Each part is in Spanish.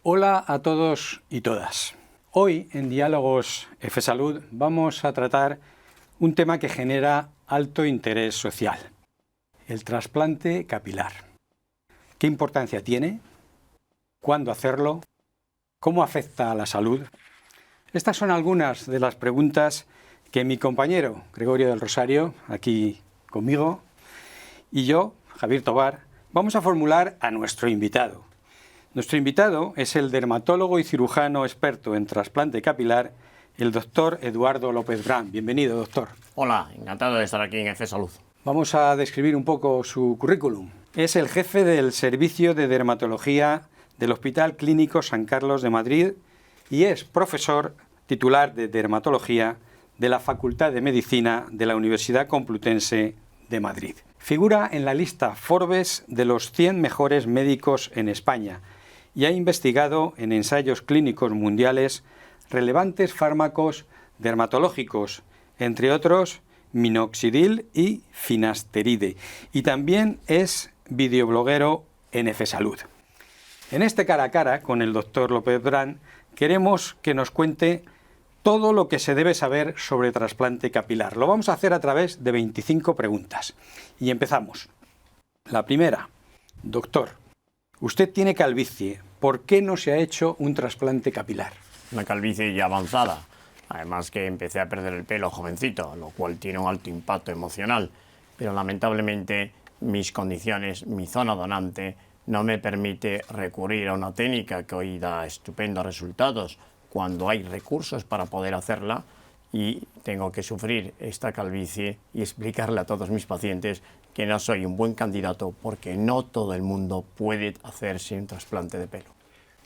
Hola a todos y todas. Hoy en Diálogos F-Salud vamos a tratar un tema que genera alto interés social, el trasplante capilar. ¿Qué importancia tiene? ¿Cuándo hacerlo? ¿Cómo afecta a la salud? Estas son algunas de las preguntas que mi compañero Gregorio del Rosario, aquí conmigo, y yo, Javier Tobar, vamos a formular a nuestro invitado. Nuestro invitado es el dermatólogo y cirujano experto en trasplante capilar, el doctor Eduardo López Bran. Bienvenido, doctor. Hola, encantado de estar aquí en F-Salud. Vamos a describir un poco su currículum. Es el jefe del Servicio de Dermatología del Hospital Clínico San Carlos de Madrid y es profesor titular de Dermatología de la Facultad de Medicina de la Universidad Complutense de Madrid. Figura en la lista Forbes de los 100 mejores médicos en España y ha investigado en ensayos clínicos mundiales relevantes fármacos dermatológicos, entre otros minoxidil y finasteride, y también es videobloguero en F-Salud. En este cara a cara con el doctor López Bran queremos que nos cuente todo lo que se debe saber sobre trasplante capilar. Lo vamos a hacer a través de 25 preguntas. Y empezamos. La primera. Doctor, usted tiene calvicie. ¿Por qué no se ha hecho un trasplante capilar? Una calvicie ya avanzada. Además que empecé a perder el pelo jovencito, lo cual tiene un alto impacto emocional. Pero lamentablemente mis condiciones, mi zona donante, no me permite recurrir a una técnica que hoy da estupendos resultados cuando hay recursos para poder hacerla, y tengo que sufrir esta calvicie y explicarle a todos mis pacientes que no soy un buen candidato porque no todo el mundo puede hacerse un trasplante de pelo.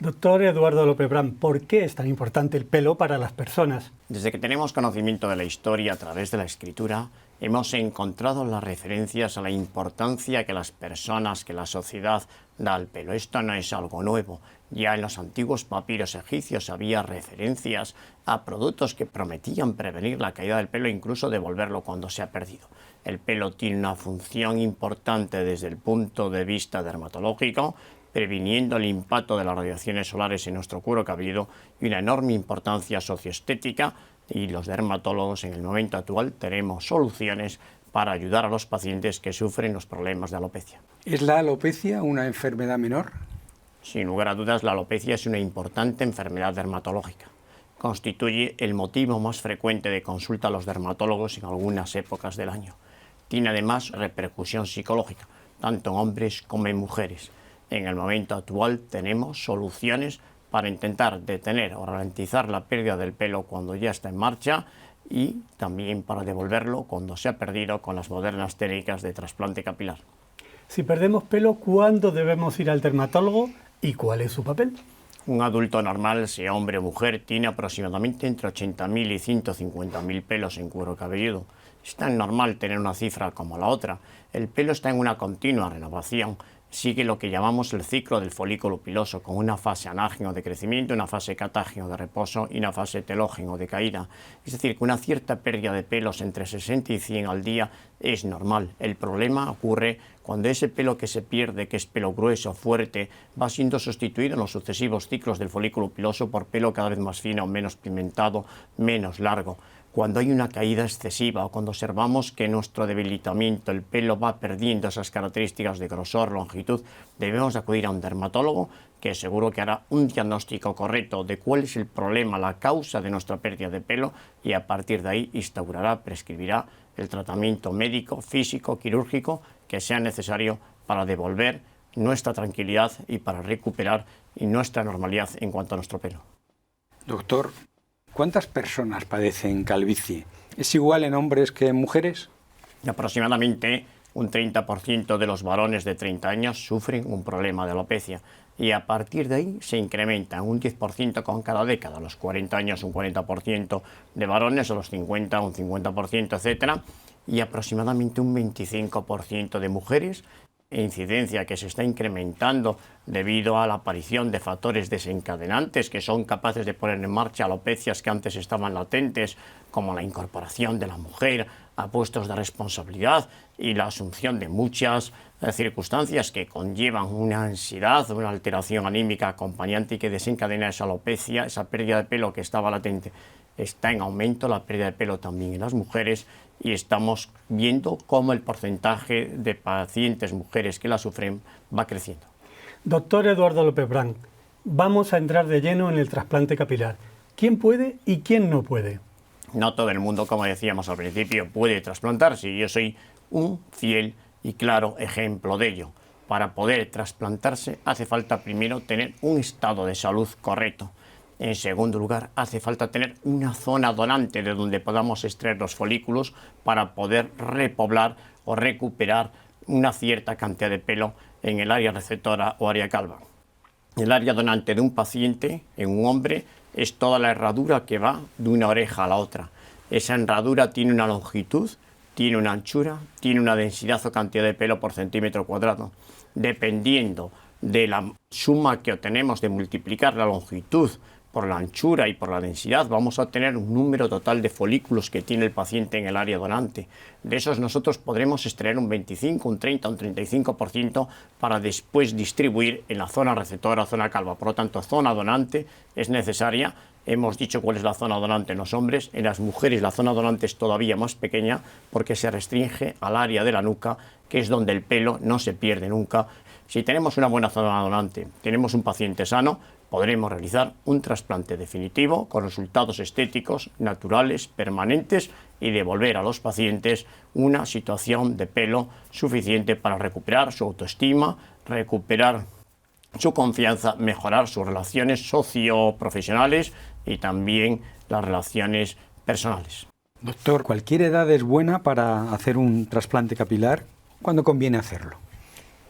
Doctor Eduardo López Bran, ¿por qué es tan importante el pelo para las personas? Desde que tenemos conocimiento de la historia a través de la escritura, hemos encontrado las referencias a la importancia que las personas, que la sociedad da al pelo. Esto no es algo nuevo. Ya en los antiguos papiros egipcios había referencias a productos que prometían prevenir la caída del pelo e incluso devolverlo cuando se ha perdido. El pelo tiene una función importante desde el punto de vista dermatológico, previniendo el impacto de las radiaciones solares en nuestro cuero cabelludo, y una enorme importancia socioestética, y los dermatólogos en el momento actual tenemos soluciones para ayudar a los pacientes que sufren los problemas de alopecia. ¿Es la alopecia una enfermedad menor? Sin lugar a dudas, la alopecia es una importante enfermedad dermatológica. Constituye el motivo más frecuente de consulta a los dermatólogos en algunas épocas del año. Tiene además repercusión psicológica, tanto en hombres como en mujeres. En el momento actual tenemos soluciones para intentar detener o ralentizar la pérdida del pelo cuando ya está en marcha, y también para devolverlo cuando se ha perdido con las modernas técnicas de trasplante capilar. Si perdemos pelo, ¿cuándo debemos ir al dermatólogo y cuál es su papel? Un adulto normal, sea hombre o mujer, tiene aproximadamente entre 80.000 y 150.000 pelos en cuero cabelludo. Es tan normal tener una cifra como la otra. El pelo está en una continua renovación. Sigue lo que llamamos el ciclo del folículo piloso, con una fase anágeno de crecimiento, una fase catágeno de reposo y una fase telógeno de caída. Es decir, que una cierta pérdida de pelos entre 60 y 100 al día es normal. El problema ocurre cuando ese pelo que se pierde, que es pelo grueso, fuerte, va siendo sustituido en los sucesivos ciclos del folículo piloso por pelo cada vez más fino, menos pigmentado, menos largo. Cuando hay una caída excesiva o cuando observamos que nuestro debilitamiento, el pelo va perdiendo esas características de grosor, longitud, debemos acudir a un dermatólogo que seguro que hará un diagnóstico correcto de cuál es el problema, la causa de nuestra pérdida de pelo, y a partir de ahí instaurará, prescribirá el tratamiento médico, físico, quirúrgico que sea necesario para devolver nuestra tranquilidad y para recuperar nuestra normalidad en cuanto a nuestro pelo. Doctor, ¿cuántas personas padecen calvicie? ¿Es igual en hombres que en mujeres? Aproximadamente un 30% de los varones de 30 años sufren un problema de alopecia, y a partir de ahí se incrementa un 10% con cada década. A los 40 años un 40% de varones, a los 50 un 50%, etc. Y aproximadamente un 25% de mujeres e incidencia que se está incrementando debido a la aparición de factores desencadenantes que son capaces de poner en marcha alopecias que antes estaban latentes, como la incorporación de la mujer a puestos de responsabilidad y la asunción de muchas circunstancias que conllevan una ansiedad, una alteración anímica acompañante y que desencadena esa alopecia, esa pérdida de pelo que estaba latente. Está en aumento la pérdida de pelo también en las mujeres y estamos viendo cómo el porcentaje de pacientes mujeres que la sufren va creciendo. Doctor Eduardo López Brán, vamos a entrar de lleno en el trasplante capilar. ¿Quién puede y quién no puede? No todo el mundo, como decíamos al principio, puede trasplantarse y yo soy un fiel y claro ejemplo de ello. Para poder trasplantarse hace falta primero tener un estado de salud correcto. En segundo lugar, hace falta tener una zona donante de donde podamos extraer los folículos para poder repoblar o recuperar una cierta cantidad de pelo en el área receptora o área calva. El área donante de un paciente, en un hombre, es toda la herradura que va de una oreja a la otra. Esa herradura tiene una longitud, tiene una anchura, tiene una densidad o cantidad de pelo por centímetro cuadrado. Dependiendo de la suma que obtenemos de multiplicar la longitud por la anchura y por la densidad, vamos a tener un número total de folículos que tiene el paciente en el área donante. De esos nosotros podremos extraer un 25, un 30, un 35% para después distribuir en la zona receptora, zona calva. Por lo tanto, zona donante es necesaria. Hemos dicho cuál es la zona donante en los hombres. En las mujeres la zona donante es todavía más pequeña porque se restringe al área de la nuca, que es donde el pelo no se pierde nunca. Si tenemos una buena zona donante, tenemos un paciente sano, podremos realizar un trasplante definitivo con resultados estéticos, naturales, permanentes y devolver a los pacientes una situación de pelo suficiente para recuperar su autoestima, recuperar su confianza, mejorar sus relaciones socioprofesionales y también las relaciones personales. Doctor, ¿cualquier edad es buena para hacer un trasplante capilar? ¿Cuándo conviene hacerlo?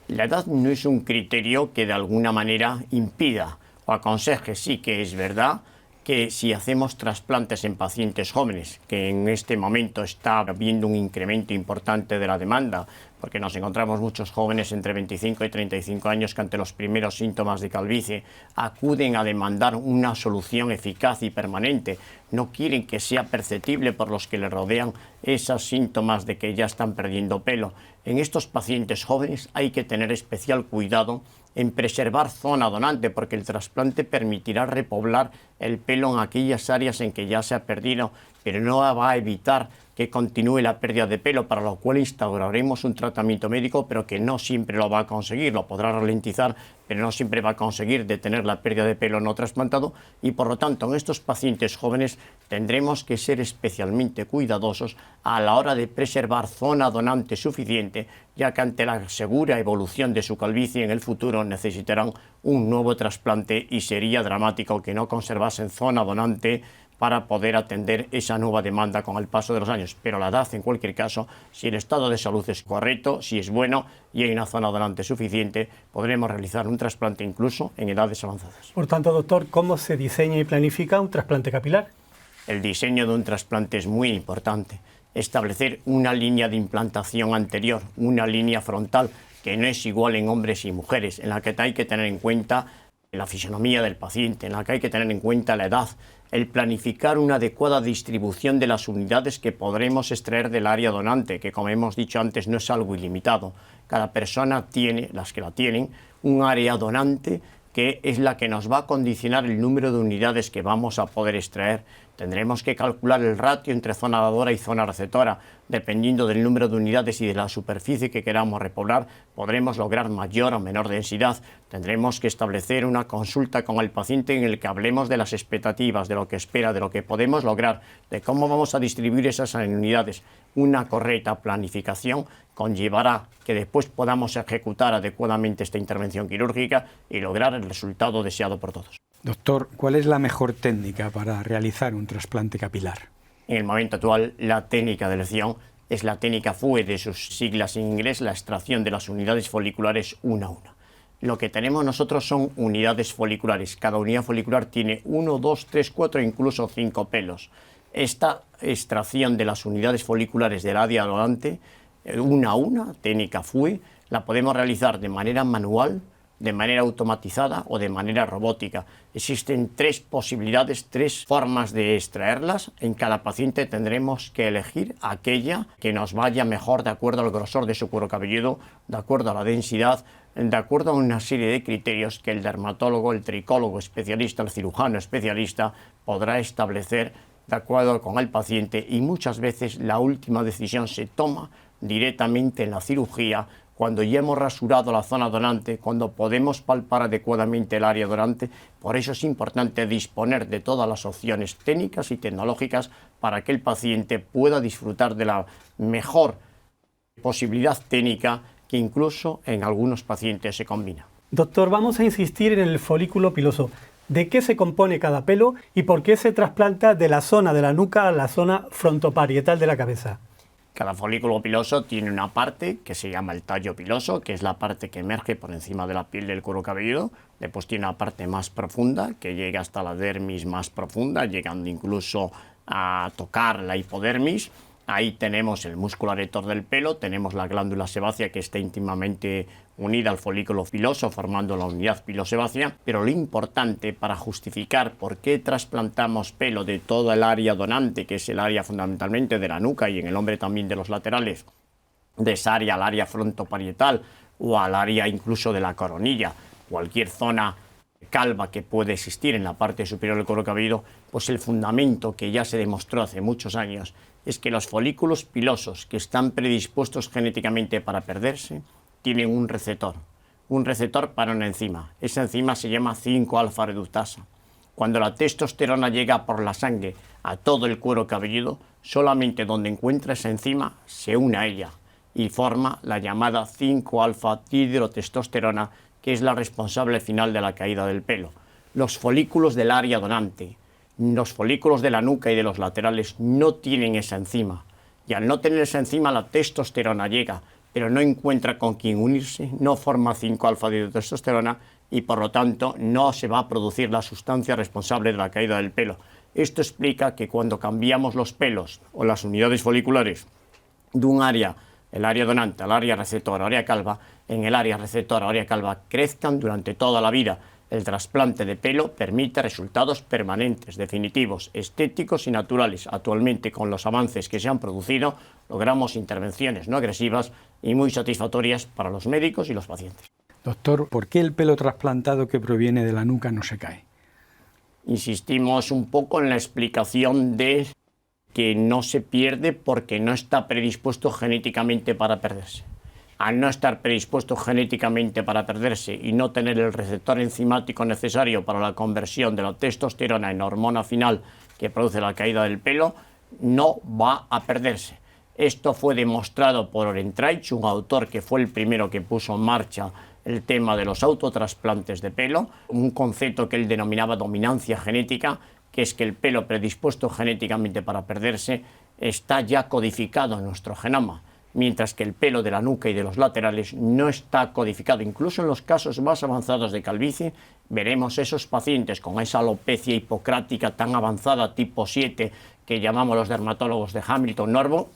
La edad no es un criterio que de alguna manera impida o aconseje. Sí que es verdad que si hacemos trasplantes en pacientes jóvenes, que en este momento está habiendo un incremento importante de la demanda, porque nos encontramos muchos jóvenes entre 25 y 35 años que ante los primeros síntomas de calvicie acuden a demandar una solución eficaz y permanente. No quieren que sea perceptible por los que les rodean esos síntomas de que ya están perdiendo pelo. En estos pacientes jóvenes hay que tener especial cuidado en preservar zona donante, porque el trasplante permitirá repoblar el pelo en aquellas áreas en que ya se ha perdido, pero no va a evitar que continúe la pérdida de pelo, para lo cual instauraremos un tratamiento médico, pero que no siempre lo va a conseguir, lo podrá ralentizar, pero no siempre va a conseguir detener la pérdida de pelo no trasplantado, y por lo tanto en estos pacientes jóvenes tendremos que ser especialmente cuidadosos a la hora de preservar zona donante suficiente, ya que ante la segura evolución de su calvicie en el futuro necesitarán un nuevo trasplante y sería dramático que no conservasen zona donante para poder atender esa nueva demanda con el paso de los años. Pero la edad, en cualquier caso, si el estado de salud es correcto, si es bueno y hay una zona donante suficiente, podremos realizar un trasplante incluso en edades avanzadas. Por tanto, doctor, ¿cómo se diseña y planifica un trasplante capilar? El diseño de un trasplante es muy importante. Establecer una línea de implantación anterior, una línea frontal, que no es igual en hombres y mujeres, en la que hay que tener en cuenta la fisonomía del paciente, en la que hay que tener en cuenta la edad, el planificar una adecuada distribución de las unidades que podremos extraer del área donante, que como hemos dicho antes no es algo ilimitado. Cada persona tiene, las que la tienen, un área donante que es la que nos va a condicionar el número de unidades que vamos a poder extraer. Tendremos que calcular el ratio entre zona dadora y zona receptora. Dependiendo del número de unidades y de la superficie que queramos repoblar, podremos lograr mayor o menor densidad. Tendremos que establecer una consulta con el paciente en el que hablemos de las expectativas, de lo que espera, de lo que podemos lograr, de cómo vamos a distribuir esas unidades. Una correcta planificación conllevará que después podamos ejecutar adecuadamente esta intervención quirúrgica y lograr el resultado deseado por todos. Doctor, ¿cuál es la mejor técnica para realizar un trasplante capilar? En el momento actual, la técnica de elección es la técnica FUE, de sus siglas en inglés, la extracción de las unidades foliculares una a una. Lo que tenemos nosotros son unidades foliculares. Cada unidad folicular tiene 1, 2, 3, 4 e incluso 5 pelos. Esta extracción de las unidades foliculares del área donante, una a una, técnica FUE, La podemos realizar de manera manual, de manera automatizada o de manera robótica. Existen 3 posibilidades, 3 formas de extraerlas. En cada paciente tendremos que elegir aquella que nos vaya mejor de acuerdo al grosor de su cuero cabelludo, de acuerdo a la densidad, de acuerdo a una serie de criterios que el dermatólogo, el tricólogo especialista, el cirujano especialista podrá establecer de acuerdo con el paciente, y muchas veces la última decisión se toma directamente en la cirugía, cuando ya hemos rasurado la zona donante, cuando podemos palpar adecuadamente el área donante. Por eso es importante disponer de todas las opciones técnicas y tecnológicas para que el paciente pueda disfrutar de la mejor posibilidad técnica, que incluso en algunos pacientes se combina. Doctor, vamos a insistir en el folículo piloso. ¿De qué se compone cada pelo y por qué se trasplanta de la zona de la nuca a la zona frontoparietal de la cabeza? Cada folículo piloso tiene una parte que se llama el tallo piloso, que es la parte que emerge por encima de la piel del cuero cabelludo. Después tiene una parte más profunda, que llega hasta la dermis más profunda, llegando incluso a tocar la hipodermis. Ahí tenemos el músculo erector del pelo, tenemos la glándula sebácea, que está íntimamente unida al folículo piloso, formando la unidad pilosebácea. Pero lo importante para justificar por qué trasplantamos pelo de toda el área donante, que es el área fundamentalmente de la nuca y en el hombre también de los laterales, de esa área al área frontoparietal o al área incluso de la coronilla, cualquier zona calva que puede existir en la parte superior del cuero cabelludo, pues el fundamento que ya se demostró hace muchos años es que los folículos pilosos que están predispuestos genéticamente para perderse tienen un receptor para una enzima. Esa enzima se llama 5-alfa reductasa. Cuando la testosterona llega por la sangre a todo el cuero cabelludo, solamente donde encuentra esa enzima se une a ella y forma la llamada 5-alfa dihidrotestosterona, que es la responsable final de la caída del pelo. Los folículos del área donante, los folículos de la nuca y de los laterales no tienen esa enzima, y al no tener esa enzima la testosterona llega, pero no encuentra con quién unirse, no forma 5-alfa dihidrotestosterona y por lo tanto no se va a producir la sustancia responsable de la caída del pelo. Esto explica que cuando cambiamos los pelos o las unidades foliculares de un área, el área donante, al área receptora, área calva, en el área receptora, área calva, crezcan durante toda la vida. El trasplante de pelo permite resultados permanentes, definitivos, estéticos y naturales. Actualmente, con los avances que se han producido, logramos intervenciones no agresivas y muy satisfactorias para los médicos y los pacientes. Doctor, ¿por qué el pelo trasplantado que proviene de la nuca no se cae? Insistimos un poco en la explicación de que no se pierde porque no está predispuesto genéticamente para perderse. Al no estar predispuesto genéticamente para perderse y no tener el receptor enzimático necesario para la conversión de la testosterona en hormona final que produce la caída del pelo, no va a perderse. Esto fue demostrado por Orentraich, un autor que fue el primero que puso en marcha el tema de los autotrasplantes de pelo, un concepto que él denominaba dominancia genética, que es que el pelo predispuesto genéticamente para perderse está ya codificado en nuestro genoma, mientras que el pelo de la nuca y de los laterales no está codificado. Incluso en los casos más avanzados de calvicie, veremos esos pacientes con esa alopecia hipocrática tan avanzada, tipo 7, que llamamos los dermatólogos de Hamilton-Norbo,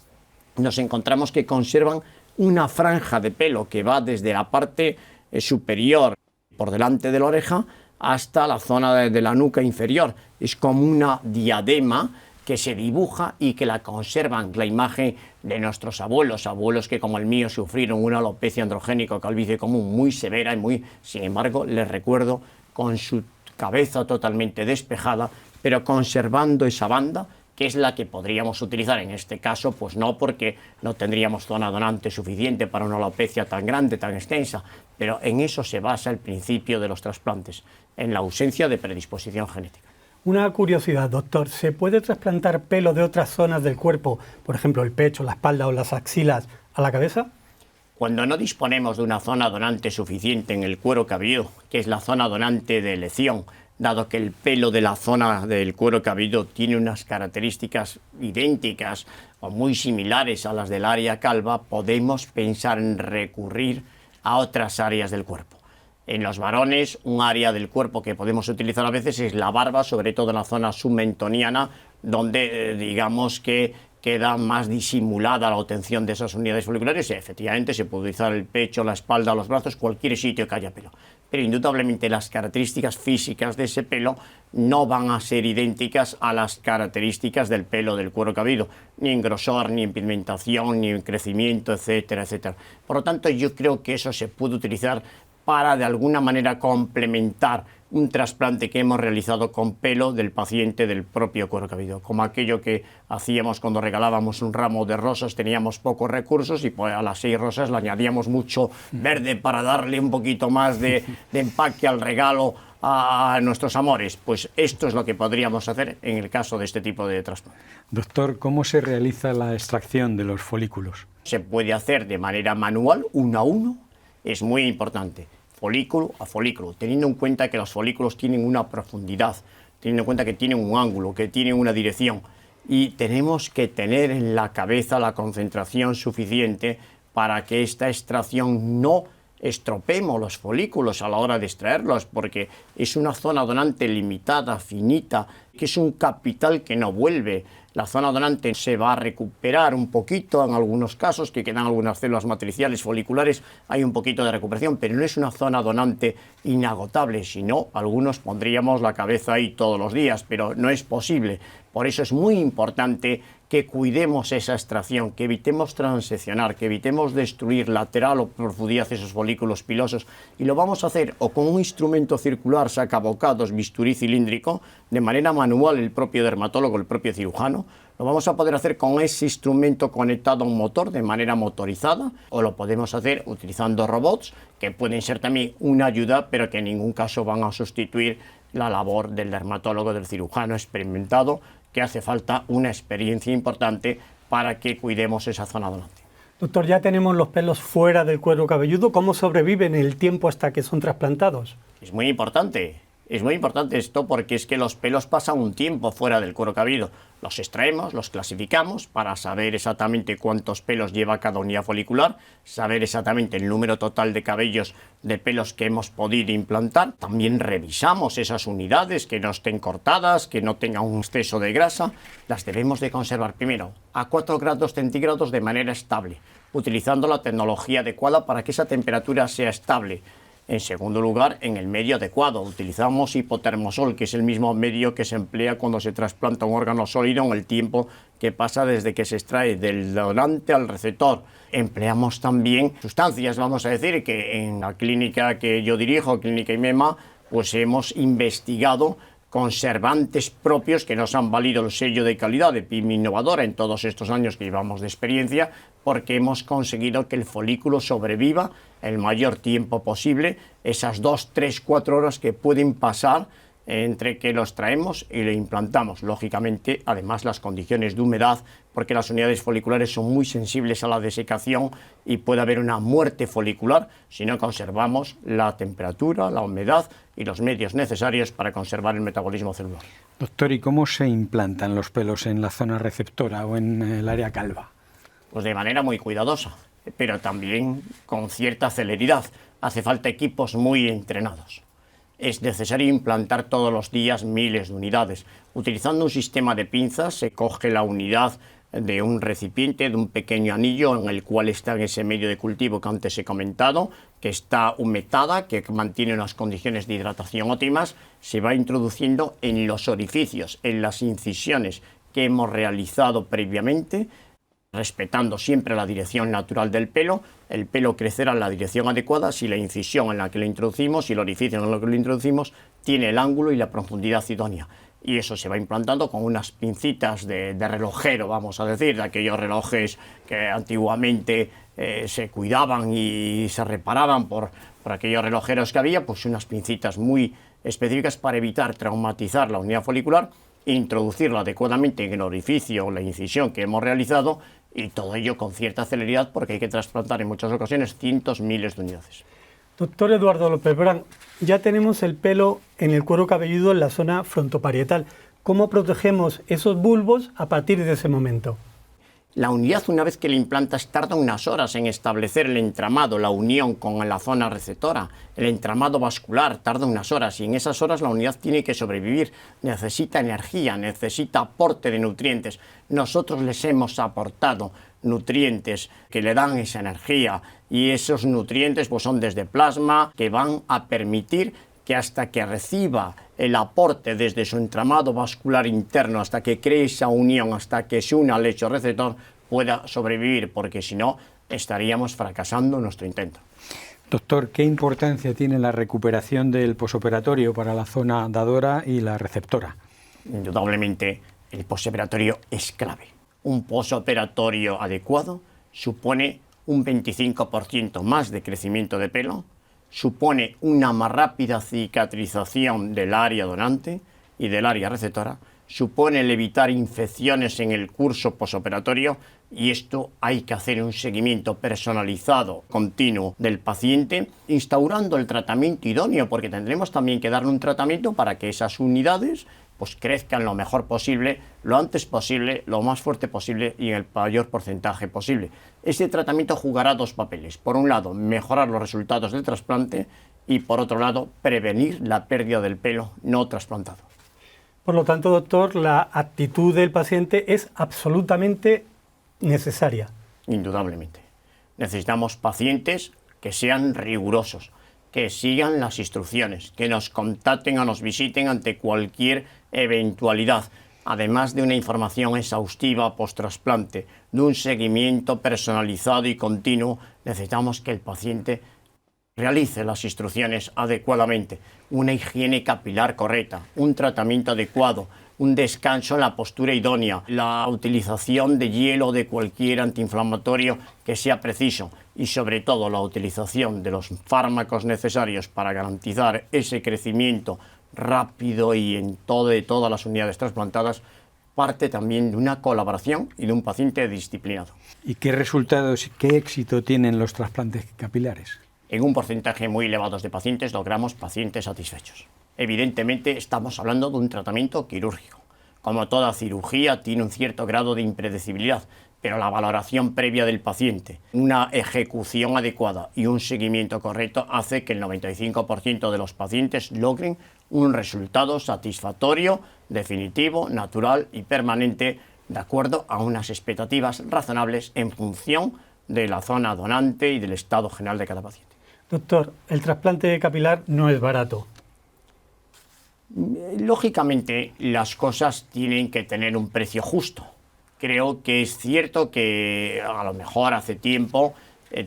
nos encontramos que conservan una franja de pelo que va desde la parte superior, por delante de la oreja, hasta la zona de la nuca inferior. Es como una diadema que se dibuja y que la conservan, la imagen de nuestros abuelos que como el mío sufrieron una alopecia androgénica o calvicie común muy severa y muy, sin embargo, les recuerdo con su cabeza totalmente despejada, pero conservando esa banda, que es la que podríamos utilizar en este caso, pues no, porque no tendríamos zona donante suficiente para una alopecia tan grande, tan extensa, pero en eso se basa el principio de los trasplantes, en la ausencia de predisposición genética. Una curiosidad, doctor, ¿se puede trasplantar pelo de otras zonas del cuerpo, por ejemplo el pecho, la espalda o las axilas, a la cabeza? Cuando no disponemos de una zona donante suficiente en el cuero cabelludo, que es la zona donante de elección, dado que el pelo de la zona del cuero cabelludo tiene unas características idénticas o muy similares a las del área calva, podemos pensar en recurrir a otras áreas del cuerpo. En los varones, un área del cuerpo que podemos utilizar a veces es la barba, sobre todo en la zona submentoniana, donde digamos que queda más disimulada la obtención de esas unidades foliculares y efectivamente se puede utilizar el pecho, la espalda, los brazos, cualquier sitio que haya pelo. Pero indudablemente las características físicas de ese pelo no van a ser idénticas a las características del pelo del cuero cabelludo, ni en grosor, ni en pigmentación, ni en crecimiento, etcétera, etcétera. Por lo tanto, yo creo que eso se puede utilizar para de alguna manera complementar un trasplante que hemos realizado con pelo del paciente del propio cuero cabelludo, como aquello que hacíamos cuando regalábamos un ramo de rosas, teníamos pocos recursos y pues a las 6 rosas le añadíamos mucho verde para darle un poquito más de empaque al regalo a nuestros amores. Pues esto es lo que podríamos hacer en el caso de este tipo de trasplante. Doctor, ¿cómo se realiza la extracción de los folículos? Se puede hacer de manera manual, 1 a 1, es muy importante. Folículo a folículo, teniendo en cuenta que los folículos tienen una profundidad, teniendo en cuenta que tienen un ángulo, que tienen una dirección, y tenemos que tener en la cabeza la concentración suficiente para que esta extracción no estropeemos los folículos a la hora de extraerlos, porque es una zona donante limitada, finita, que es un capital que no vuelve. La zona donante se va a recuperar un poquito en algunos casos, que quedan algunas células matriciales foliculares, hay un poquito de recuperación, pero no es una zona donante inagotable, si no, algunos pondríamos la cabeza ahí todos los días, pero no es posible. Por eso es muy importante que cuidemos esa extracción, que evitemos transeccionar, que evitemos destruir lateral o profundidad esos folículos pilosos, y lo vamos a hacer o con un instrumento circular, sacabocados, bisturí cilíndrico, de manera manual el propio dermatólogo, el propio cirujano. Lo vamos a poder hacer con ese instrumento conectado a un motor de manera motorizada, o lo podemos hacer utilizando robots, que pueden ser también una ayuda, pero que en ningún caso van a sustituir la labor del dermatólogo, del cirujano experimentado, que hace falta una experiencia importante para que cuidemos esa zona donante. Doctor, ya tenemos los pelos fuera del cuero cabelludo. ¿Cómo sobreviven el tiempo hasta que son trasplantados? Es muy importante esto, porque es que los pelos pasan un tiempo fuera del cuero cabelludo. Los extraemos, los clasificamos para saber exactamente cuántos pelos lleva cada unidad folicular, saber exactamente el número total de cabellos de pelos que hemos podido implantar. También revisamos esas unidades, que no estén cortadas, que no tengan un exceso de grasa. Las debemos de conservar primero a 4 grados centígrados de manera estable, utilizando la tecnología adecuada para que esa temperatura sea estable. En segundo lugar, en el medio adecuado. Utilizamos hipotermosol, que es el mismo medio que se emplea cuando se trasplanta un órgano sólido en el tiempo que pasa desde que se extrae del donante al receptor. Empleamos también sustancias, vamos a decir, que en la clínica que yo dirijo, Clínica IMEMA, pues hemos investigado conservantes propios que nos han valido el sello de calidad de PYME Innovadora en todos estos años que llevamos de experiencia, porque hemos conseguido que el folículo sobreviva el mayor tiempo posible, esas 2, 3, 4 horas que pueden pasar entre que los traemos y lo implantamos. Lógicamente, además, las condiciones de humedad, porque las unidades foliculares son muy sensibles a la desecación y puede haber una muerte folicular si no conservamos la temperatura, la humedad y los medios necesarios para conservar el metabolismo celular. Doctor, ¿y cómo se implantan los pelos en la zona receptora o en el área calva? Pues de manera muy cuidadosa, pero también con cierta celeridad. Hace falta equipos muy entrenados. Es necesario implantar todos los días miles de unidades. Utilizando un sistema de pinzas se coge la unidad de un recipiente, de un pequeño anillo en el cual está ese medio de cultivo que antes he comentado, que está humectada, que mantiene unas condiciones de hidratación óptimas, se va introduciendo en los orificios, en las incisiones que hemos realizado previamente, respetando siempre la dirección natural del pelo. El pelo crecerá en la dirección adecuada si la incisión en la que lo introducimos y el orificio en el que lo introducimos tiene el ángulo y la profundidad idónea. Y eso se va implantando con unas pincitas de relojero, vamos a decir, de aquellos relojes que antiguamente se cuidaban y se reparaban por aquellos relojeros que había, pues unas pincitas muy específicas para evitar traumatizar la unidad folicular, introducirla adecuadamente en el orificio o la incisión que hemos realizado, y todo ello con cierta celeridad, porque hay que trasplantar en muchas ocasiones cientos, miles de unidades. Doctor Eduardo López Brán, ya tenemos el pelo en el cuero cabelludo en la zona frontoparietal. ¿Cómo protegemos esos bulbos a partir de ese momento? La unidad, una vez que la implantas, tarda unas horas en establecer el entramado, la unión con la zona receptora. El entramado vascular tarda unas horas y en esas horas la unidad tiene que sobrevivir. Necesita energía, necesita aporte de nutrientes. Nosotros les hemos aportado nutrientes que le dan esa energía y esos nutrientes pues son desde plasma que van a permitir que hasta que reciba el aporte desde su entramado vascular interno, hasta que cree esa unión, hasta que se una al lecho receptor, pueda sobrevivir, porque si no, estaríamos fracasando en nuestro intento. Doctor, ¿qué importancia tiene la recuperación del posoperatorio para la zona dadora y la receptora? Indudablemente, el posoperatorio es clave. Un posoperatorio adecuado supone un 25% más de crecimiento de pelo, supone una más rápida cicatrización del área donante y del área receptora, supone el evitar infecciones en el curso posoperatorio y esto hay que hacer un seguimiento personalizado, continuo del paciente, instaurando el tratamiento idóneo, porque tendremos también que darle un tratamiento para que esas unidades pues crezcan lo mejor posible, lo antes posible, lo más fuerte posible y en el mayor porcentaje posible. Este tratamiento jugará dos papeles. Por un lado, mejorar los resultados del trasplante y por otro lado, prevenir la pérdida del pelo no trasplantado. Por lo tanto, doctor, la actitud del paciente es absolutamente necesaria. Indudablemente. Necesitamos pacientes que sean rigurosos, que sigan las instrucciones, que nos contacten o nos visiten ante cualquier eventualidad, además de una información exhaustiva post-trasplante, de un seguimiento personalizado y continuo. Necesitamos que el paciente realice las instrucciones adecuadamente, una higiene capilar correcta, un tratamiento adecuado, un descanso en la postura idónea, la utilización de hielo o de cualquier antiinflamatorio que sea preciso y sobre todo la utilización de los fármacos necesarios para garantizar ese crecimiento rápido y en todas las unidades trasplantadas, parte también de una colaboración y de un paciente disciplinado. ¿Y qué resultados y qué éxito tienen los trasplantes capilares? En un porcentaje muy elevado de pacientes logramos pacientes satisfechos. Evidentemente estamos hablando de un tratamiento quirúrgico. Como toda cirugía tiene un cierto grado de impredecibilidad, pero la valoración previa del paciente, una ejecución adecuada y un seguimiento correcto hace que el 95% de los pacientes logren un resultado satisfactorio, definitivo, natural y permanente, de acuerdo a unas expectativas razonables en función de la zona donante y del estado general de cada paciente. Doctor, el trasplante capilar no es barato. Lógicamente, las cosas tienen que tener un precio justo. Creo que es cierto que a lo mejor hace tiempo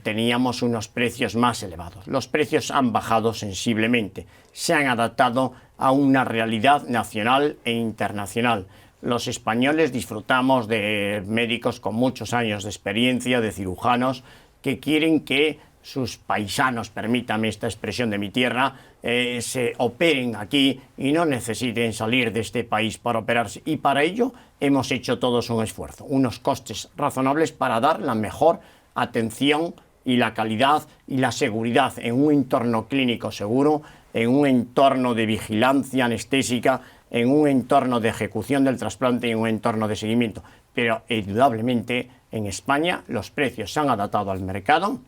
teníamos unos precios más elevados. Los precios han bajado sensiblemente, se han adaptado a una realidad nacional e internacional. Los españoles disfrutamos de médicos con muchos años de experiencia, de cirujanos, que quieren que sus paisanos, permítame esta expresión de mi tierra, se operen aquí y no necesiten salir de este país para operarse. Y para ello hemos hecho todos un esfuerzo, unos costes razonables para dar la mejor atención y la calidad y la seguridad en un entorno clínico seguro, en un entorno de vigilancia anestésica, en un entorno de ejecución del trasplante y en un entorno de seguimiento. Pero indudablemente en España los precios se han adaptado al mercado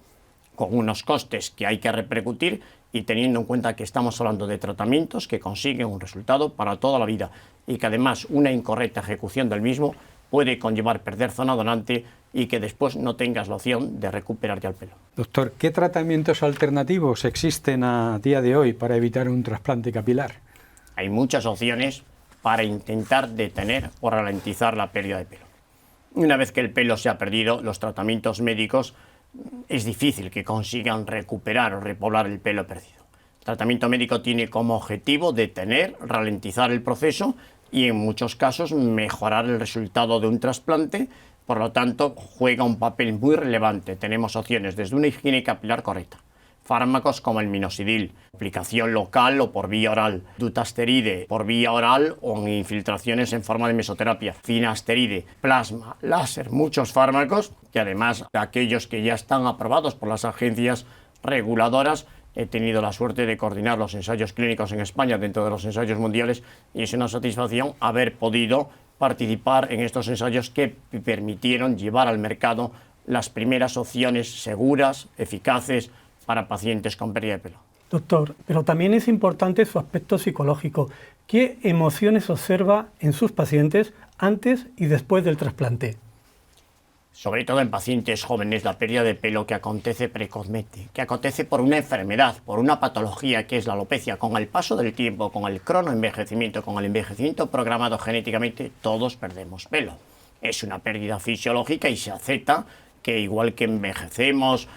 con unos costes que hay que repercutir y teniendo en cuenta que estamos hablando de tratamientos que consiguen un resultado para toda la vida y que además una incorrecta ejecución del mismo puede conllevar perder zona donante y que después no tengas la opción de recuperar ya el pelo. Doctor, ¿qué tratamientos alternativos existen a día de hoy para evitar un trasplante capilar? Hay muchas opciones para intentar detener o ralentizar la pérdida de pelo. Una vez que el pelo se ha perdido, los tratamientos médicos es difícil que consigan recuperar o repoblar el pelo perdido. El tratamiento médico tiene como objetivo detener, ralentizar el proceso y en muchos casos mejorar el resultado de un trasplante. Por lo tanto, juega un papel muy relevante. Tenemos opciones desde una higiene capilar correcta, fármacos como el minoxidil, aplicación local o por vía oral, dutasteride por vía oral o en infiltraciones en forma de mesoterapia, finasteride, plasma, láser, muchos fármacos que además de aquellos que ya están aprobados por las agencias reguladoras. He tenido la suerte de coordinar los ensayos clínicos en España dentro de los ensayos mundiales y es una satisfacción haber podido participar en estos ensayos que permitieron llevar al mercado las primeras opciones seguras, eficaces para pacientes con pérdida de pelo. Doctor, pero también es importante su aspecto psicológico. ¿Qué emociones observa en sus pacientes antes y después del trasplante? Sobre todo en pacientes jóvenes, la pérdida de pelo que acontece precozmente, que acontece por una enfermedad, por una patología que es la alopecia. Con el paso del tiempo, con el cronoenvejecimiento, con el envejecimiento programado genéticamente, todos perdemos pelo. Es una pérdida fisiológica y se acepta que igual que envejecemos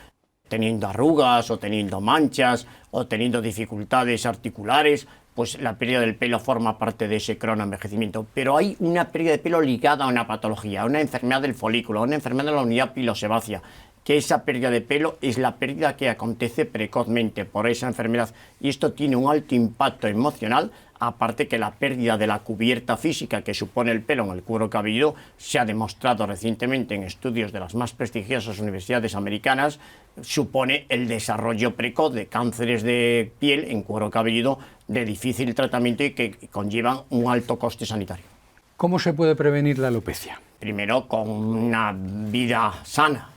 teniendo arrugas o teniendo manchas o teniendo dificultades articulares, pues la pérdida del pelo forma parte de ese cronoenvejecimiento. Pero hay una pérdida de pelo ligada a una patología, a una enfermedad del folículo, a una enfermedad de la unidad pilosebácea, que esa pérdida de pelo es la pérdida que acontece precozmente por esa enfermedad. Y esto tiene un alto impacto emocional, aparte que la pérdida de la cubierta física que supone el pelo en el cuero cabelludo se ha demostrado recientemente en estudios de las más prestigiosas universidades americanas, supone el desarrollo precoz de cánceres de piel en cuero cabelludo de difícil tratamiento y que conllevan un alto coste sanitario. ¿Cómo se puede prevenir la alopecia? Primero, con una vida sana,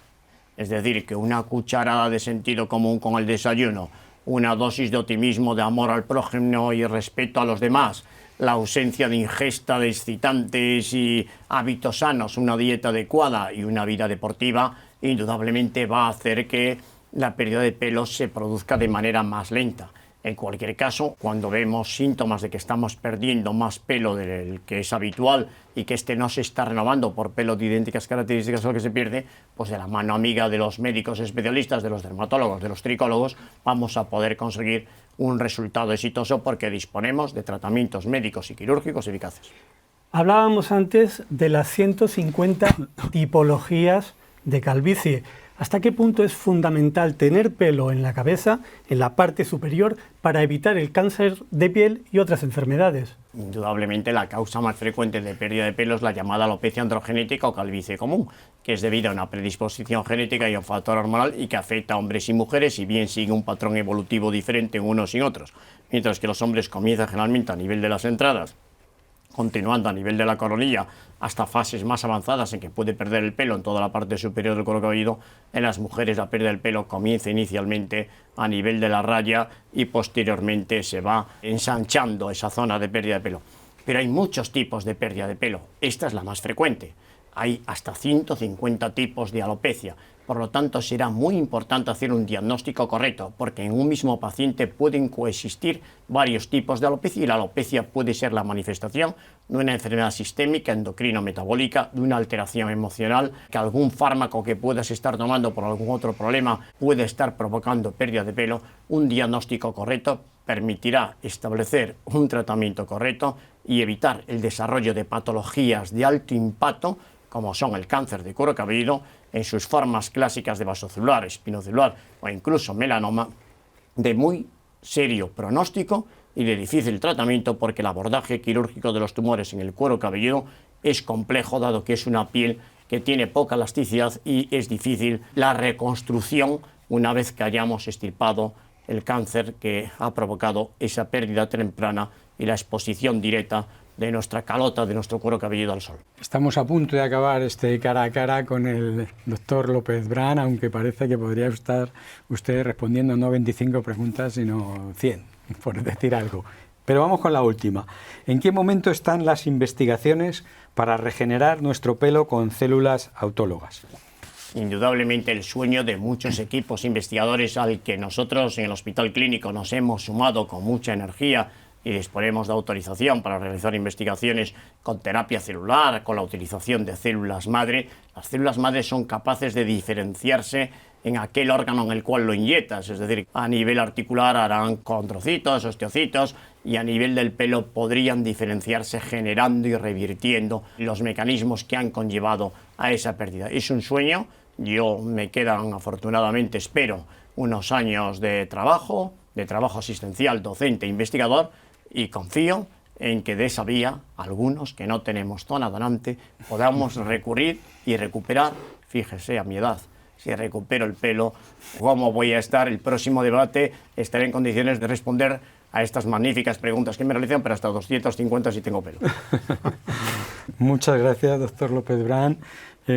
es decir, que una cucharada de sentido común con el desayuno, una dosis de optimismo, de amor al prójimo y respeto a los demás, la ausencia de ingesta de excitantes y hábitos sanos, una dieta adecuada y una vida deportiva, indudablemente va a hacer que la pérdida de pelo se produzca de manera más lenta. En cualquier caso, cuando vemos síntomas de que estamos perdiendo más pelo del que es habitual y que este no se está renovando por pelo de idénticas características a lo que se pierde, pues de la mano amiga de los médicos especialistas, de los dermatólogos, de los tricólogos, vamos a poder conseguir un resultado exitoso porque disponemos de tratamientos médicos y quirúrgicos eficaces. Hablábamos antes de las 150 tipologías de calvicie. ¿Hasta qué punto es fundamental tener pelo en la cabeza, en la parte superior, para evitar el cáncer de piel y otras enfermedades? Indudablemente la causa más frecuente de pérdida de pelo es la llamada alopecia androgenética o calvicie común, que es debido a una predisposición genética y a un factor hormonal y que afecta a hombres y mujeres, si bien sigue un patrón evolutivo diferente en unos y en otros. Mientras que los hombres comienzan generalmente a nivel de las entradas, continuando a nivel de la coronilla hasta fases más avanzadas en que puede perder el pelo en toda la parte superior del cuero cabelludo. En las mujeres la pérdida del pelo comienza inicialmente a nivel de la raya y posteriormente se va ensanchando esa zona de pérdida de pelo. Pero hay muchos tipos de pérdida de pelo, esta es la más frecuente. Hay hasta 150 tipos de alopecia. Por lo tanto, será muy importante hacer un diagnóstico correcto, porque en un mismo paciente pueden coexistir varios tipos de alopecia y la alopecia puede ser la manifestación de una enfermedad sistémica, endocrino-metabólica, de una alteración emocional, que algún fármaco que puedas estar tomando por algún otro problema puede estar provocando pérdida de pelo. Un diagnóstico correcto permitirá establecer un tratamiento correcto y evitar el desarrollo de patologías de alto impacto, como son el cáncer de cuero cabelludo, en sus formas clásicas de vasocelular, espinocelular o incluso melanoma, de muy serio pronóstico y de difícil tratamiento, porque el abordaje quirúrgico de los tumores en el cuero cabelludo es complejo, dado que es una piel que tiene poca elasticidad y es difícil la reconstrucción una vez que hayamos extirpado el cáncer que ha provocado esa pérdida temprana y la exposición directa de nuestra calota, de nuestro cuero cabelludo al sol. Estamos a punto de acabar este cara a cara con el doctor López Bran, aunque parece que podría estar usted respondiendo no 25 preguntas, sino 100, por decir algo. Pero vamos con la última. ¿En qué momento están las investigaciones para regenerar nuestro pelo con células autólogas? Indudablemente el sueño de muchos equipos investigadores al que nosotros en el Hospital Clínico nos hemos sumado con mucha energía y disponemos de autorización para realizar investigaciones con terapia celular, con la utilización de células madre. Las células madre son capaces de diferenciarse en aquel órgano en el cual lo inyectas, es decir, a nivel articular harán condrocitos, osteocitos, y a nivel del pelo podrían diferenciarse generando y revirtiendo los mecanismos que han conllevado a esa pérdida. Es un sueño, me quedan afortunadamente, espero, unos años de trabajo asistencial, docente, investigador, y confío en que de esa vía, algunos que no tenemos zona donante, podamos recurrir y recuperar, fíjese a mi edad, si recupero el pelo, ¿cómo voy a estar? El próximo debate estaré en condiciones de responder a estas magníficas preguntas que me realizan, pero hasta 250 si tengo pelo. Muchas gracias, doctor López-Brán.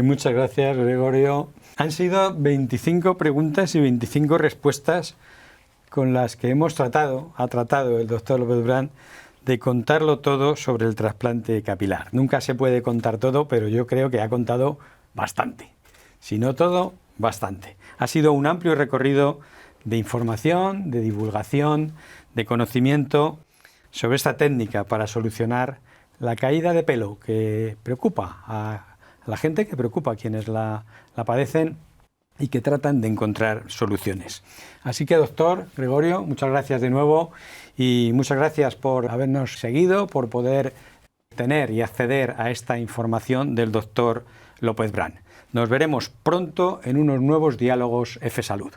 Muchas gracias, Gregorio. Han sido 25 preguntas y 25 respuestas con las que ha tratado el doctor López-Brán de contarlo todo sobre el trasplante capilar. Nunca se puede contar todo, pero yo creo que ha contado bastante. Si no todo, bastante. Ha sido un amplio recorrido de información, de divulgación, de conocimiento sobre esta técnica para solucionar la caída de pelo que preocupa a la gente, que preocupa a quienes la padecen y que tratan de encontrar soluciones. Así que, doctor Gregorio, muchas gracias de nuevo y muchas gracias por habernos seguido, por poder tener y acceder a esta información del doctor López-Brán. Nos veremos pronto en unos nuevos diálogos F Salud.